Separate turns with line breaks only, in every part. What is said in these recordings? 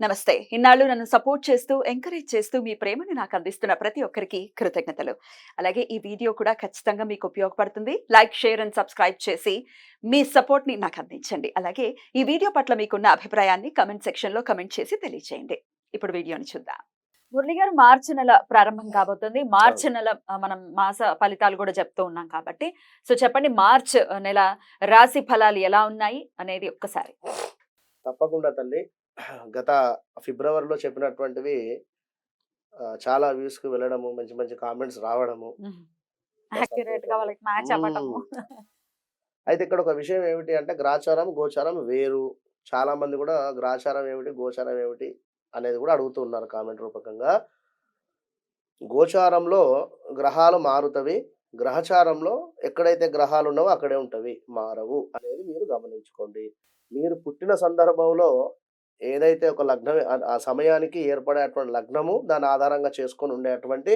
నమస్తే. ఇన్నాళ్ళు నన్ను సపోర్ట్ చేస్తూ, ఎంకరేజ్ చేస్తూ మీ ప్రేమని నాకు అందిస్తున్న ప్రతి ఒక్కరికి కృతజ్ఞతలు. అలాగే ఈ వీడియో కూడా ఖచ్చితంగా మీకు ఉపయోగపడుతుంది. లైక్, షేర్ అండ్ సబ్స్క్రైబ్ చేసి మీ సపోర్ట్‌ని నాకు అందించండి. అలాగే ఈ వీడియో పట్ల మీకున్న అభిప్రాయాన్ని కామెంట్ సెక్షన్‌లో కామెంట్ చేసి తెలియజేయండి. ఇప్పుడు వీడియోని చూద్దాం. మురళి గారు, మార్చి నెల ప్రారంభం కాబోతుంది. మార్చి
అవును.
నెల మనం మాస ఫలితాలు కూడా చెప్తూ ఉన్నాం కాబట్టి, సో చెప్పండి, మార్చ్ నెల రాశి ఫలాలు ఎలా ఉన్నాయి అనేది ఒక్కసారి.
తప్పకుండా తల్లి. గత ఫిబ్రవరిలో చెప్పినటువంటివి చాలా వ్యూస్‌కి వెళ్ళడము, మంచి మంచి కామెంట్స్ రావడము,
హ్మ్.
బా
యాక్యురేట్‌గా
సంతోషము.
వాళ్ళకి మ్యాచ్ అవ్వటము.
హ్మ్. అయితే ఇక్కడ ఒక విషయం ఏమిటి అంటే గ్రాచారం, గోచారం వేరు. చాలామంది గూడా గ్రాచారం ఏమిటి, గోచారం ఏమిటి అనేది గూడా అడుగుతూ ఉన్నారు కామెంట్ రూపకంగా. గోచారంలో గ్రహాలు మారుతవి. గ్రహచారంలో ఎక్కడైతే గ్రహాలున్నావో అక్కడే ఉంటవి. మారవు అనేది మీరు గమనించుకోండి. మీరు పుట్టిన సందర్భంలో ఏదైతే ఒక లగ్నం ఆ సమయానికి ఏర్పడేటువంటి లగ్నము, దాన్ని ఆధారంగా చేసుకొని ఉండేటువంటి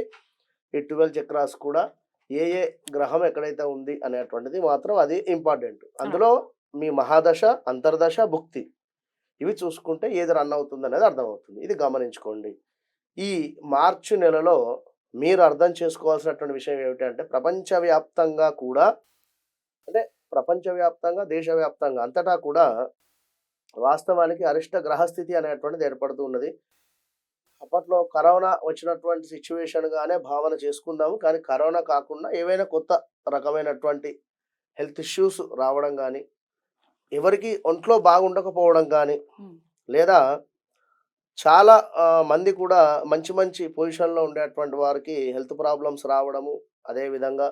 ఈ 12 చక్రాస్ కూడా ఏ ఏ గ్రహం ఎక్కడైతే ఉంది అనేటువంటిది మాత్రం అది ఇంపార్టెంట్.
ఆ!
అందులో మీ మహాదశ, అంతర్దశ, భుక్తి ఇవి చూసుకుంటే ఏది రన్ అవుతుందనేది అర్థమవుతుంది. ఇది గమనించుకోండి. ఈ మార్చి నెలలో మీరు అర్థం చేసుకోవాల్సినటువంటి విషయం ఏమిటంటే ప్రపంచవ్యాప్తంగా కూడా అంటే ప్రపంచవ్యాప్తంగా, దేశవ్యాప్తంగా అంతటా కూడా వాస్తవానికి అరిష్ట గ్రహస్థితి అనేటువంటిది ఏర్పడుతూ ఉన్నది. అప్పట్లో కరోనా వచ్చినటువంటి సిట్యుయేషన్‌గానే భావన చేసుకుందాము. కానీ కరోనా కాకుండా ఏవైనా కొత్త రకమైనటువంటి హెల్త్ ఇష్యూస్ రావడం గానీ, ఎవరికీ ఒంట్లో బాగుండకపోవడం గానీ,
హ్మ్.
లేదా చాలా మంది కూడా మంచి మంచి పొజిషన్‌లో ఉండేటువంటి వారికి హెల్త్ ప్రాబ్లమ్స్ రావడము, అదే విధంగా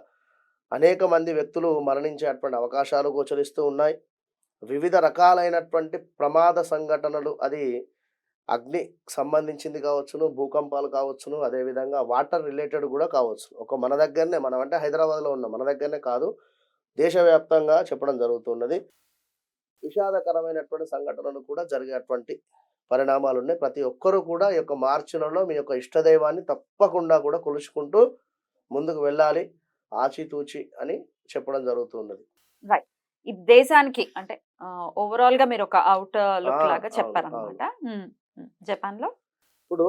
అనేక మంది వ్యక్తులు మరణించేటువంటి అవకాశాలు గోచరిస్తూ ఉన్నాయి. వివిధ రకాలైనటువంటి ప్రమాద సంఘటనలు అది అగ్ని సంబంధించింది కావచ్చును, భూకంపాలు కావచ్చును, అదే విధంగా వాటర్ రిలేటెడ్ గూడా కావచ్చు. మన దగ్గరనే మనం అంటే హైదరాబాద్‌లో ఉన్నాం. మన దగ్గరనే కాదు, దేశవ్యాప్తంగా చెప్పడం జరుగుతున్నది. విషాదకరమైనటువంటి సంఘటనలు కూడా జరిగేటువంటి పరిణామాలున్నాయి. ప్రతి ఒక్కరు కూడా ఈ యొక్క మార్చి నెలలో మీ యొక్క ఇష్టదైవాన్ని తప్పకుండా కూడా కొలుచుకుంటూ ముందుకు వెళ్ళాలి. ఆచితూచి అని చెప్పడం జరుగుతున్నది.
రైట్. ఈ దేశానికి అంటే ఓవరాల్‌గా మీరొక ఔట్
ఆ!
లుక్ లాగా
అవును. అవును.
చెప్పారనమాట. హ్మ్. హ్మ్. జపాన్‌లో?
ఇప్పుడు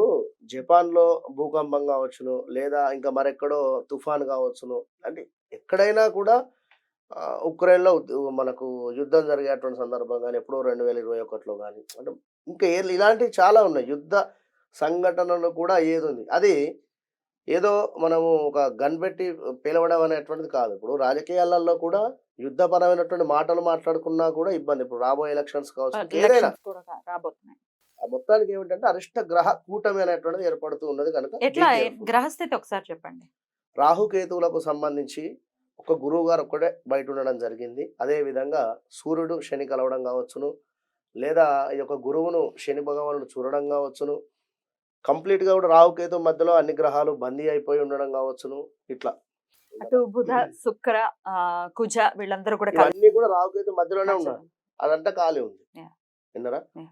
జపాన్‌లో భూకంపం గావచ్చును, లేదా ఇంకా మరెక్కడో తుఫాన్ గావచ్చును. అంటే ఎక్కడైనా కూడా ఉక్రెయిన్‌లో మనకు యుద్ధం జరిగేటువంటి సందర్భం గాని, ఎప్పుడో 2021లో గాని, అంటే ఇంకా ఇలాంటివి చాలా ఉన్నాయి. యుద్ధ సంఘటనలు కూడా ఏదుంది. అది ఏదో మనము ఒక గన్ పెట్టి పేలవడం అనేటువంటిది కాదు. ఇప్పుడు రాజకీయాలలో కూడా యుద్ధపరమైనటువంటి మాటలు మాట్లాడుకున్నా కూడా ఇబ్బంది. ఇప్పుడు రాబోయే ఎలక్షన్స్ కావచ్చు, ఇంకేదైనా.
ఎలక్షన్స్ కూడా రాబోతున్నాయి.
ఆ మొత్తానికి ఏమిటంటే అరిష్ట గ్రహ కూటమి అనేటువంటిది ఏర్పడుతూ ఉన్నది కనుక బీ
ఎట్లా
కేర్‌ఫుల్.
గ్రహస్థితి ఒకసారి చెప్పండి?
రాహుకేతువులకు సంబంధించి ఒక గురువుగారు ఒక్కడే బయట ఉండడం జరిగింది. అదే విధంగా సూర్యుడు, శని కలవడం కావచ్చును, లేదా ఈ యొక్క గురువును శని భగవానుడు చూడడం కావచ్చును. కంప్లీట్‌గా కూడా రాహుకేతు మధ్యలో అన్ని గ్రహాలు బందీ అయిపోయి ఉండడం కావచ్చును. ఇట్లా.
అటు బుధ, శుక్ర, కుజ వీళ్ళందరూ కూడా కలిసి
ఇవన్నీ కూడా రాహుకేతు మధ్యలోనే ఉన్నారు.
నచ్చడం.
అదంతా ఖాళీ ఉంది.
యాహ్!
విన్నారా?
యాహ్!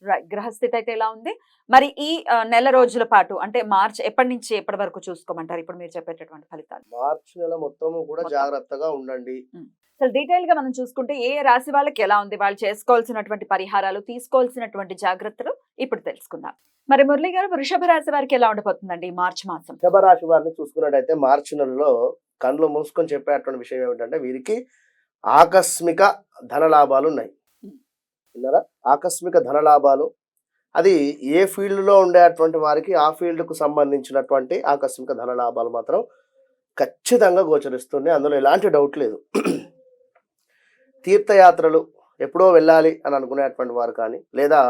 రైట్. గ్రహస్థితి అయితే ఎలా ఉంది? మరి ఈ నెల రోజుల పాటు అంటే మార్చ్ ఎప్పటి నుంచి ఎప్పటి వరకు చూసుకోమంటారు? ఇప్పుడు మీరు చెప్పేటటువంటి ఫలితాలు
మార్చి నెల మొత్తము కూడా
మొత్తం.
జాగ్రత్తగా ఉండండి.
హ్మ్. అసలు డీటెయిల్‌గా మనం చూసుకుంటే ఏ రాశి వాళ్ళకి ఎలా ఉంది? వాళ్ళు చేసుకోవాల్సినటువంటి పరిహారాలు, తీసుకోవాల్సినటువంటి జాగ్రత్తలు ఇప్పుడు తెలుసుకుందాం. మరి మురళి గారు, వృషభ రాశి వారికి ఎలా ఉండబోతుందండి ఈ మార్చ్ మాసం?
వృషభ రాశి వారిని చూసుకున్నట్టయితే మార్చి నెలలో కళ్ళు మూసుకొని చెప్పేటువంటి విషయం ఏమిటంటే వీరికి ఆకస్మిక ధన లాభాలున్నాయి.
హ్మ్.
విన్నారా? ఆకస్మిక ధన లాభాలు. అది ఏ ఫీల్డ్‌లో ఉండేటువంటి వారికి ఆ ఫీల్డ్‌కు సంబంధించినటువంటి ఆకస్మిక ధన లాభాలు మాత్రం ఖచ్చితంగా గోచరిస్తున్నాయి. అందులో ఎలాంటి డౌట్ లేదు. తీర్థయాత్రలు ఎప్పుడో వెళ్ళాలి అని అనుకునేటువంటి వారు కానీ, లేదా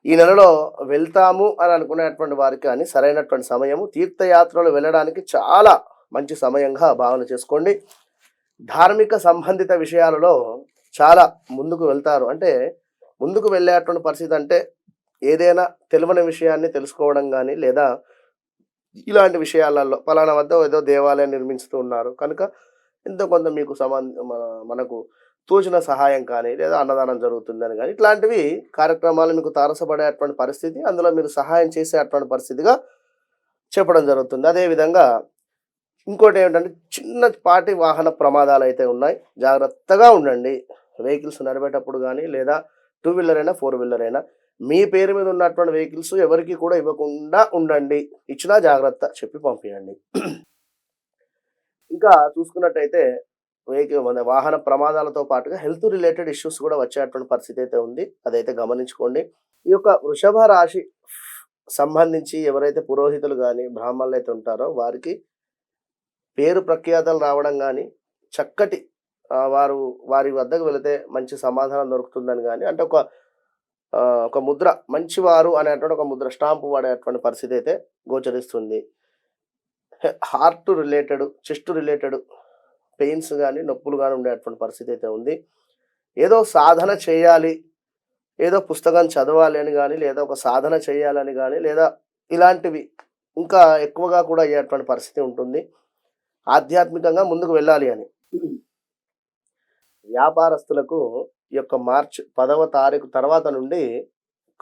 ఈ నెలలో వెళ్తాము అని అనుకునేటువంటి వారికి కానీ సరైనటువంటి సమయము. తీర్థయాత్రలు వెళ్ళడానికి చాలా మంచి సమయంగా భావన చేసుకోండి. ధార్మిక సంబంధిత విషయాలలో చాలా ముందుకు వెళ్తారు. అంటే ముందుకు వెళ్ళేటువంటి పరిస్థితి అంటే ఏదైనా తెలవని విషయాన్ని తెలుసుకోవడం గానీ, లేదా ఇలాంటి విషయాలలో పలానా వద్ద ఏదో దేవాలయం నిర్మించుతూ ఉన్నారు కనుక ఎంతో కొంత మీకు మనకు తోచిన సహాయం కానీ, లేదా అన్నదానం జరుగుతుందని గానీ, ఇట్లాంటివి కార్యక్రమాలు మీకు తారసపడేటువంటి పరిస్థితి, అందులో మీరు సహాయం చేసేటువంటి పరిస్థితిగా చెప్పడం జరుగుతుంది. అదేవిధంగా ఇంకోటేమిటంటే చిన్నపాటి వాహన ప్రమాదాలైతే ఉన్నాయి. జాగ్రత్తగా ఉండండి. వెహికల్స్ నడిపేటప్పుడు గానీ, లేదా 2 వీలర్ అయినా 4 వీలర్ అయినా మీ పేరు మీద ఉన్నటువంటి వెహికల్స్ ఎవరికి కూడా ఇవ్వకుండా ఉండండి. ఇచ్చినా జాగ్రత్త చెప్పి పంపియండి. ఇంకా చూసుకున్నట్టయితే వాహన ప్రమాదాలతో పాటుగా హెల్త్ రిలేటెడ్ ఇష్యూస్ కూడా వచ్చేటువంటి పరిస్థితి అయితే ఉంది. అదైతే గమనించుకోండి. ఈ యొక్క వృషభ రాశి సంబంధించి ఎవరైతే పురోహితులు కానీ బ్రాహ్మణులు అయితే ఉంటారో వారికి పేరు ప్రఖ్యాతలు రావడం కానీ చక్కటి వారి వద్దకు వెళితే మంచి సమాధానం దొరుకుతుందని కానీ అంటే ఒక ముద్ర మంచివారు అనేటువంటి ఒక ముద్ర స్టాంపు వాడేటువంటి పరిస్థితి అయితే గోచరిస్తుంది. Heart related chest related pains కానీ నొప్పులు కానీ ఉండేటువంటి పరిస్థితి అయితే ఉంది. ఏదో సాధన చేయాలి, ఏదో పుస్తకం చదవాలి అని కానీ లేదా ఒక సాధన చేయాలని కానీ లేదా ఇలాంటివి ఇంకా ఎక్కువగా కూడా అయ్యేటువంటి పరిస్థితి ఉంటుంది. ఆధ్యాత్మికంగా ముందుకు వెళ్ళాలి అని. వ్యాపారస్తులకు ఈ యొక్క మార్చి 10వ తారీఖు తర్వాత నుండి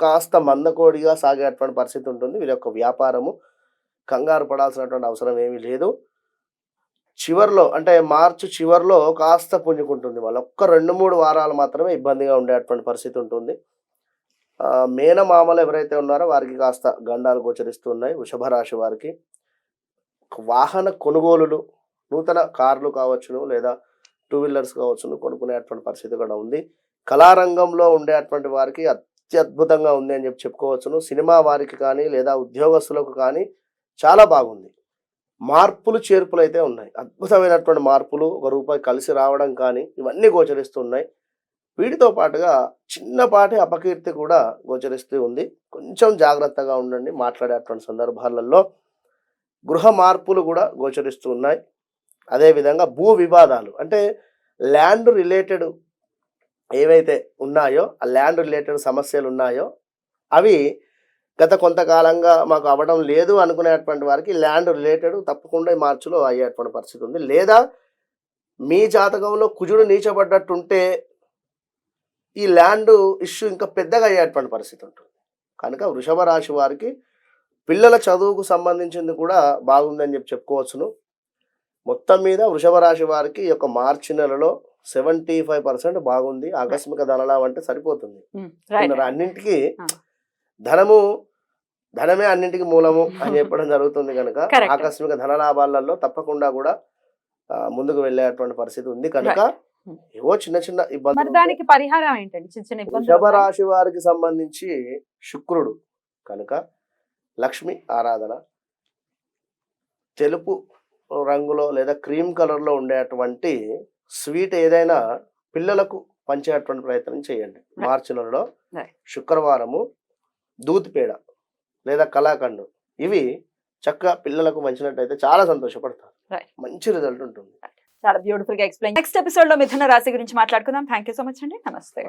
కాస్త మందకోడిగా సాగేటువంటి పరిస్థితి ఉంటుంది. వీరి యొక్క వ్యాపారము కంగారు పడాల్సినటువంటి అవసరం ఏమీ లేదు. చివర్లో అంటే మార్చి చివర్లో కాస్త పుంజుకుంటుంది. వాళ్ళు ఒక్క 2-3 వారాలు మాత్రమే ఇబ్బందిగా ఉండేటువంటి పరిస్థితి ఉంటుంది. మేనమామలు ఎవరైతే ఉన్నారో వారికి కాస్త గండాలు గోచరిస్తున్నాయి. వృషభ రాశి వారికి వాహన కొనుగోలులు నూతన కార్లు కావచ్చును లేదా 2 వీలర్స్ కావచ్చును కొనుక్కునేటువంటి పరిస్థితి కూడా ఉంది. కళారంగంలో ఉండేటువంటి వారికి అత్యద్భుతంగా ఉంది అని చెప్పుకోవచ్చును. సినిమా వారికి కానీ లేదా ఉద్యోగస్తులకు కానీ చాలా బాగుంది. మార్పులు చేర్పులు అయితే ఉన్నాయి. అద్భుతమైనటువంటి మార్పులు, ₹1 కలిసి రావడం కానీ ఇవన్నీ గోచరిస్తున్నాయి. వీటితో పాటుగా చిన్నపాటి అపకీర్తి కూడా గోచరిస్తూ ఉంది. కొంచెం జాగ్రత్తగా ఉండండి మాట్లాడేటువంటి సందర్భాలలో. గృహ మార్పులు కూడా గోచరిస్తూ ఉన్నాయి. అదేవిధంగా భూ వివాదాలు అంటే ల్యాండ్ రిలేటెడ్ ఏవైతే ఉన్నాయో ఆ ల్యాండ్ రిలేటెడ్ సమస్యలు ఉన్నాయో అవి గత కొంతకాలంగా మాకు అవ్వడం లేదు అనుకునేటువంటి వారికి ల్యాండ్ రిలేటెడ్ తప్పకుండా ఈ మార్చిలో అయ్యేటువంటి పరిస్థితి ఉంది. లేదా మీ జాతకంలో కుజుడు నీచబడ్డట్టుంటే ఈ ల్యాండ్ ఇష్యూ ఇంకా పెద్దగా అయ్యేటువంటి పరిస్థితి ఉంటుంది. కనుక వృషభ రాశి వారికి పిల్లల చదువుకు సంబంధించింది కూడా బాగుందని చెప్పుకోవచ్చును. మొత్తం మీద వృషభ రాశి వారికి ఈ యొక్క మార్చి నెలలో 75% బాగుంది. ఆకస్మిక ధనలాభం అంటే సరిపోతుంది. అన్నింటికి ధనమే అన్నింటికి మూలము అని చెప్పడం జరుగుతుంది. కనుక ఆకస్మిక ధనలాభాలలో తప్పకుండా కూడా ముందుకు వెళ్ళేటువంటి పరిస్థితి ఉంది. కనుక ఏవో చిన్న చిన్న ఇబ్బందులు.
దానికి పరిహారం ఏంటండి? చిన్న ఇబ్బందులు.
వృషభ రాశి వారికి సంబంధించి శుక్రుడు కనుక లక్ష్మి ఆరాధన, తెలుపు రంగులో లేదా క్రీమ్ కలర్లో ఉండేటువంటి స్వీట్ ఏదైనా పిల్లలకు పంచేటువంటి ప్రయత్నం చేయండి. మార్చి నెలలో శుక్రవారము దూద్ పేడ లేదా కలాకండు ఇవి చక్కగా పిల్లలకు పంచినట్టయితే చాలా సంతోషపడతారు. మంచి రిజల్ట్ ఉంటుంది.
చాలా బ్యూటిఫుల్ గా ఎక్స్ప్లెయిన్. నెక్స్ట్ ఎపిసోడ్ లో మిథున రాశి గురించి మాట్లాడుకుందాం. థ్యాంక్ యూ సో మచ్ అండి. నమస్తే.